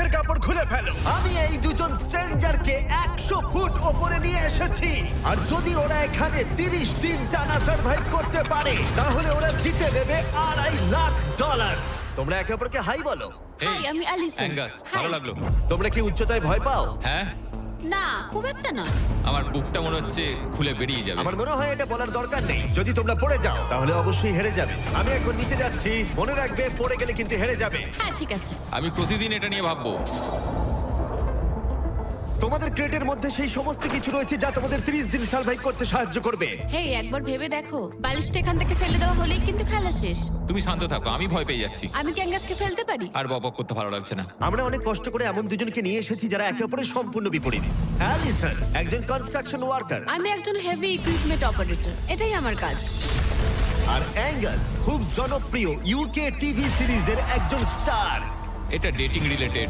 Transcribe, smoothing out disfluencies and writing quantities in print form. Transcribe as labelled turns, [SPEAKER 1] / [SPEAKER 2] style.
[SPEAKER 1] মুখের কাপড় খুলে ফেলো। আমি এই দুজন স্ট্রেঞ্জারকে 100 ফুট ওপরে নিয়ে এসেছি, আর যদি ওরা এখানে 30 দিন টানা সার্ভাইভ করতে পারে তাহলে ওরা জিতে নেবে $2.5 লাখ। তোমরা একে অপরকে হাই বলো।
[SPEAKER 2] হাই, আমি অ্যালিসন।
[SPEAKER 3] অ্যাঙ্গাস, ভালো
[SPEAKER 2] Hi.
[SPEAKER 3] লাগলো।
[SPEAKER 1] তোমরা কি উচ্চতায় ভয় পাও?
[SPEAKER 3] হ্যাঁ,
[SPEAKER 2] না, খুব একটা না।
[SPEAKER 3] আমার বুকটা মনে হচ্ছে খুলে বেরিয়ে যাবে।
[SPEAKER 1] আমার মনে হয় এটা বলার দরকার নেই। যদি তোমরা পড়ে যাও তাহলে অবশ্যই হেরে যাবে। আমি এখন নিচে যাচ্ছি, মনে রাখবে পড়ে গেলে কিন্তু হেরে যাবে।
[SPEAKER 2] হ্যাঁ, ঠিক আছে।
[SPEAKER 3] আমি প্রতিদিন এটা নিয়ে ভাববো।
[SPEAKER 1] তোমাদের ক্রেটের মধ্যে সেই সমস্ত কিছু রয়েছে যা তোমাদের 30 দিন সার্ভাইভ করতে সাহায্য করবে।
[SPEAKER 2] হেই, একবার ভেবে দেখো, বালিশটা এখান থেকে ফেলে দেওয়া হলেই কিন্তু খেলা শেষ।
[SPEAKER 3] তুমি শান্ত থাকো, আমি ভয় পেয়ে যাচ্ছি।
[SPEAKER 2] আমি ক্যাঙ্গাসকে ফেলতে পারি?
[SPEAKER 3] আর বকবক করতে ভালো লাগছে না।
[SPEAKER 1] আমরা অনেক কষ্ট করে এমন দুজনকে নিয়ে এসেছি যারা একে অপরের সম্পূর্ণ বিপরীত। অ্যালিসন একজন কনস্ট্রাকশন ওয়ার্কার,
[SPEAKER 2] আমি একজন হেভি ইকুইপমেন্ট অপারেটর, এটাই আমার কাজ।
[SPEAKER 1] আর অ্যাঙ্গাস খুব জনপ্রিয় ইউকে টিভি সিরিজের একজন স্টার।
[SPEAKER 3] এটা ডেটিং রিলেটেড,